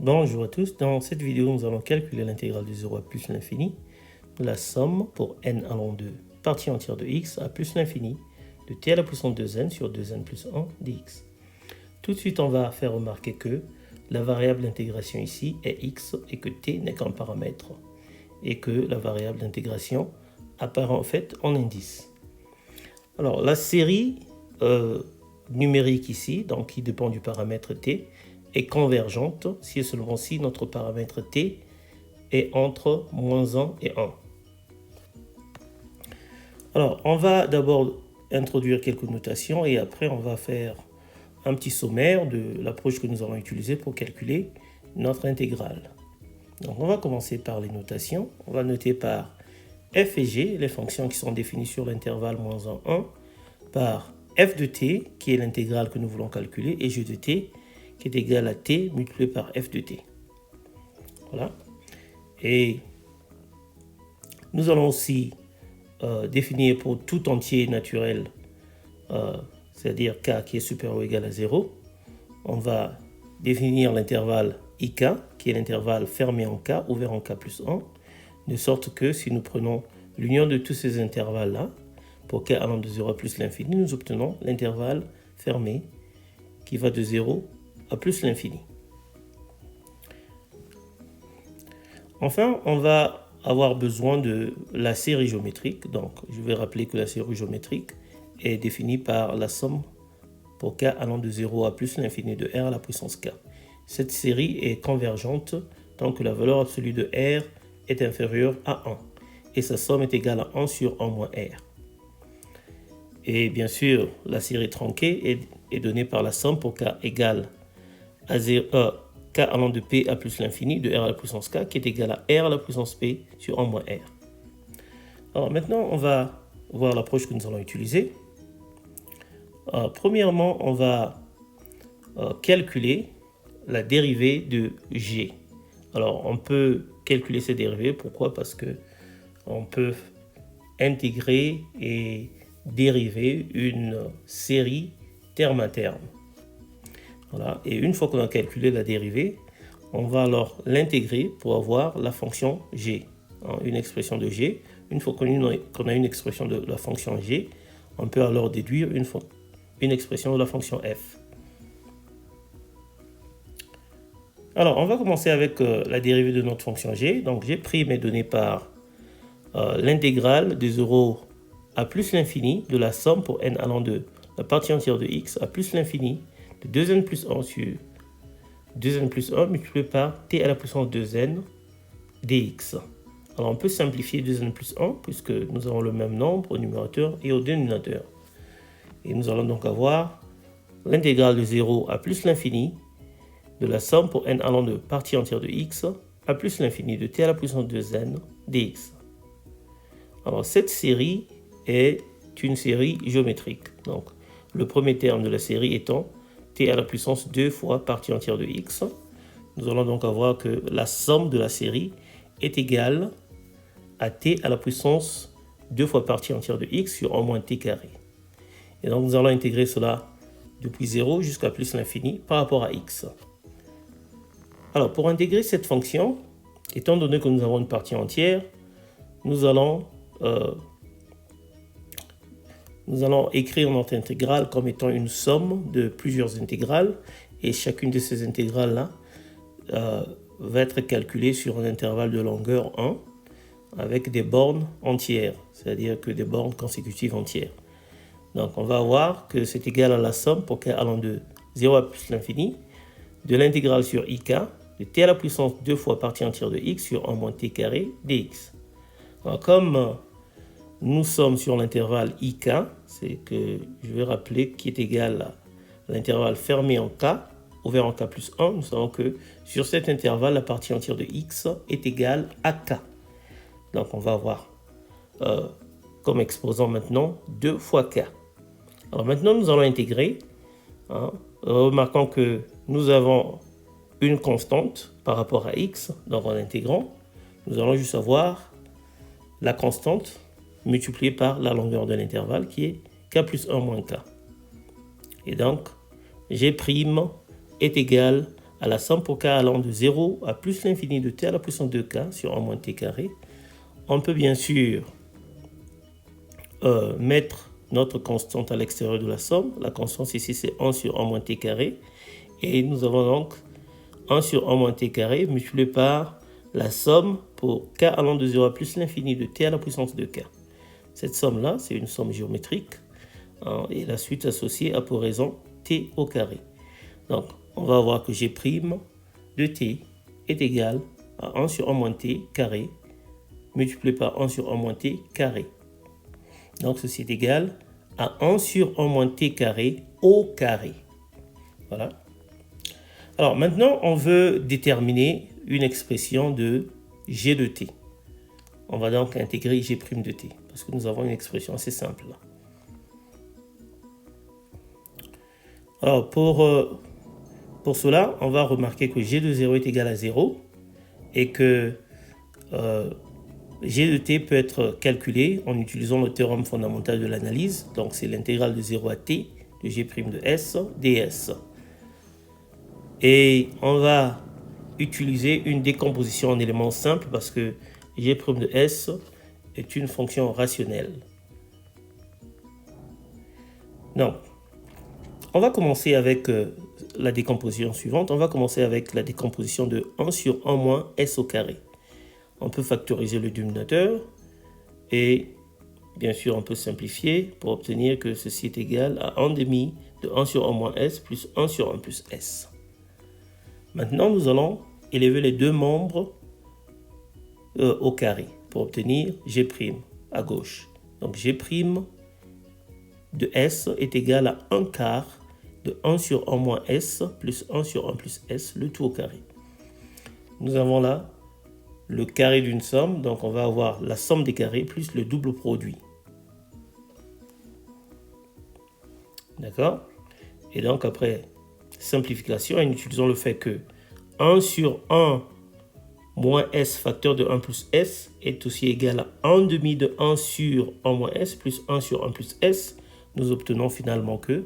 Bonjour à tous, dans cette vidéo nous allons calculer l'intégrale de 0 à plus l'infini de la somme pour n allant de partie entière de x à plus l'infini de t à la puissance 2n sur 2n plus 1 dx. Tout de suite on va faire remarquer que la variable d'intégration ici est x et que t n'est qu'un paramètre et que la variable d'intégration apparaît en fait en indice. Alors la série numérique ici, donc qui dépend du paramètre t, est convergente si et seulement si notre paramètre t est entre moins 1 et 1. Alors, on va d'abord introduire quelques notations et après on va faire un petit sommaire de l'approche que nous allons utiliser pour calculer notre intégrale. Donc, on va commencer par les notations. On va noter par f et g, les fonctions qui sont définies sur l'intervalle moins 1, 1, par f de t, qui est l'intégrale que nous voulons calculer, et g de t, qui est égal à t multiplié par f de t. Voilà. Et nous allons aussi définir pour tout entier naturel, c'est-à-dire k qui est supérieur ou égal à 0, on va définir l'intervalle ik, qui est l'intervalle fermé en k, ouvert en k plus 1, de sorte que si nous prenons l'union de tous ces intervalles-là, pour k allant de 0 à plus l'infini, nous obtenons l'intervalle fermé qui va de 0 à plus l'infini. Enfin, on va avoir besoin de la série géométrique. Donc, je vais rappeler que la série géométrique est définie par la somme pour k allant de 0 à plus l'infini de r à la puissance k. Cette série est convergente tant que la valeur absolue de r est inférieure à 1 et sa somme est égale à 1 sur 1 moins r. Et bien sûr, la série tronquée est donnée par la somme pour k égale à 0, k allant de p à plus l'infini de r à la puissance k qui est égal à r à la puissance p sur 1 moins r. Alors maintenant, on va voir l'approche que nous allons utiliser. Premièrement, on va calculer la dérivée de g. Alors, on peut calculer cette dérivée. Pourquoi? Parce que on peut intégrer et dériver une série terme à terme. Voilà. Et une fois qu'on a calculé la dérivée, on va alors l'intégrer pour avoir la fonction g, une expression de g. Une fois qu'on a une expression de la fonction g, on peut alors déduire une expression de la fonction f. Alors, on va commencer avec la dérivée de notre fonction g. Donc, g' est donné par l'intégrale de 0 à plus l'infini de la somme pour n allant de la partie entière de x à plus l'infini de 2n plus 1 sur 2n plus 1 multiplié par t à la puissance 2n dx. Alors on peut simplifier 2n plus 1 puisque nous avons le même nombre au numérateur et au dénominateur. Et nous allons donc avoir l'intégrale de 0 à plus l'infini de la somme pour n allant de partie entière de x à plus l'infini de t à la puissance 2n dx. Alors cette série est une série géométrique. Donc le premier terme de la série étant t à la puissance 2 fois partie entière de x. Nous allons donc avoir que la somme de la série est égale à t à la puissance 2 fois partie entière de x sur 1 moins t carré. Et donc nous allons intégrer cela depuis 0 jusqu'à plus l'infini par rapport à x. Alors pour intégrer cette fonction, étant donné que nous avons une partie entière, nous allons écrire notre intégrale comme étant une somme de plusieurs intégrales et chacune de ces intégrales-là va être calculée sur un intervalle de longueur 1 avec des bornes entières, c'est-à-dire que des bornes consécutives entières. Donc on va voir que c'est égal à la somme pour k allant de 0 à plus l'infini de l'intégrale sur ik de t à la puissance 2 fois partie entière de x sur 1 moins t carré dx. Alors comme nous sommes sur l'intervalle ik, c'est que je vais rappeler qui est égal à l'intervalle fermé en k, ouvert en k plus 1. Nous savons que sur cet intervalle, la partie entière de x est égale à k. Donc on va avoir comme exposant maintenant 2 fois k. Alors maintenant, nous allons intégrer, remarquant que nous avons une constante par rapport à x. Donc en intégrant, nous allons juste avoir la constante multiplié par la longueur de l'intervalle qui est k plus 1 moins k. Et donc, g' est égal à la somme pour k allant de 0 à plus l'infini de t à la puissance de k sur 1 moins t carré. On peut bien sûr mettre notre constante à l'extérieur de la somme. La constante ici, c'est 1 sur 1 moins t carré. Et nous avons donc 1 sur 1 moins t carré multiplié par la somme pour k allant de 0 à plus l'infini de t à la puissance de k. Cette somme-là, c'est une somme géométrique. Et la suite associée a pour raison t au carré. Donc, on va voir que g' de t est égal à 1 sur 1 moins t carré multiplié par 1 sur 1 moins t carré. Donc, ceci est égal à 1 sur 1 moins t carré au carré. Voilà. Alors, maintenant, on veut déterminer une expression de g de t. On va donc intégrer g' de t, parce que nous avons une expression assez simple là. Alors, pour cela, on va remarquer que g de 0 est égal à 0 et que g de t peut être calculé en utilisant le théorème fondamental de l'analyse. Donc, c'est l'intégrale de 0 à t de g' de s ds. Et on va utiliser une décomposition en éléments simples parce que g' de s est une fonction rationnelle. Donc, on va commencer avec la décomposition suivante. On va commencer avec la décomposition de 1 sur 1 moins s au carré. On peut factoriser le dénominateur et bien sûr on peut simplifier pour obtenir que ceci est égal à 1 demi de 1 sur 1 moins s plus 1 sur 1 plus s. Maintenant, nous allons élever les deux membres au carré pour obtenir g' à gauche. Donc g' de s est égal à 1 quart de 1 sur 1 moins s plus 1 sur 1 plus s, le tout au carré. Nous avons là le carré d'une somme, donc on va avoir la somme des carrés plus le double produit. D'accord? Et donc après simplification, en utilisant le fait que 1 sur 1 moins s facteur de 1 plus s est aussi égal à 1 demi de 1 sur 1 moins s plus 1 sur 1 plus s, nous obtenons finalement que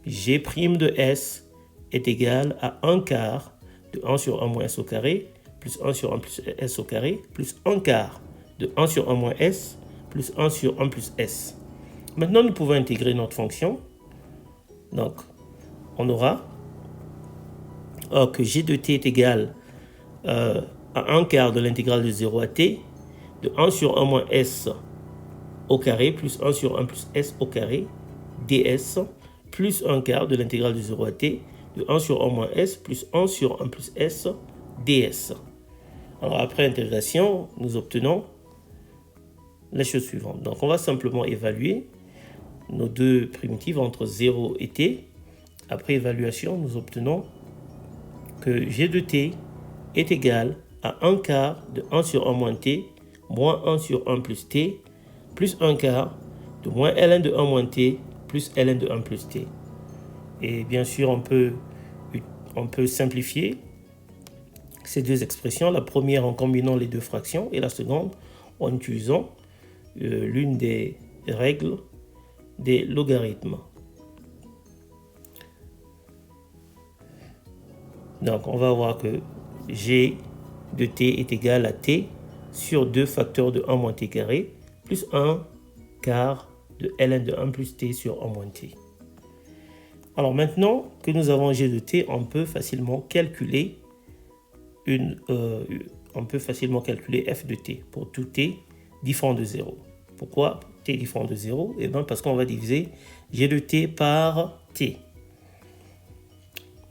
g' de s est égal à 1 quart de 1 sur 1 moins s au carré plus 1 sur 1 plus s au carré plus 1 quart de 1 sur 1 moins s plus 1 sur 1 plus s. Maintenant, nous pouvons intégrer notre fonction. Donc, on aura que g de t est égal à 1 quart de l'intégrale de 0 à t de 1 sur 1 moins s au carré plus 1 sur 1 plus s au carré ds plus 1 quart de l'intégrale de 0 à t de 1 sur 1 moins s plus 1 sur 1 plus s ds. Alors après intégration, nous obtenons les choses suivantes. Donc on va simplement évaluer nos deux primitives entre 0 et t. Après évaluation, nous obtenons que g de t est égal à 1 quart de 1 sur 1 moins t moins 1 sur 1 plus t plus 1 quart de moins ln de 1 moins t plus ln de 1 plus t. Et bien sûr, on peut simplifier ces deux expressions. La première en combinant les deux fractions et la seconde en utilisant l'une des règles des logarithmes. Donc, on va voir que g de t est égal à t sur 2 facteurs de 1 moins t carré plus 1 quart de ln de 1 plus t sur 1 moins t. Alors maintenant que nous avons g de t, on peut facilement calculer f de t pour tout t différent de 0. Pourquoi t différent de 0? Eh bien parce qu'on va diviser g de t par t.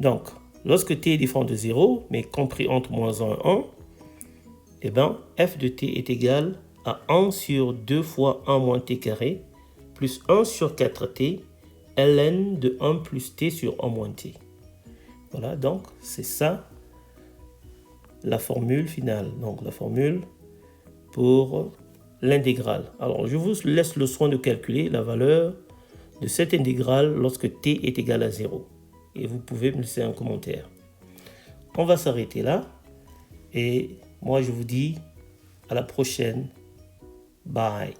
Donc, lorsque t est différent de 0, mais compris entre moins 1 et 1, eh bien f de t est égal à 1 sur 2 fois 1 moins t carré plus 1 sur 4t ln de 1 plus t sur 1 moins t. Voilà, donc c'est ça la formule finale. Donc la formule pour l'intégrale. Alors je vous laisse le soin de calculer la valeur de cette intégrale lorsque t est égal à 0. Et vous pouvez me laisser un commentaire. On va s'arrêter là. Et moi je vous dis à la prochaine. Bye.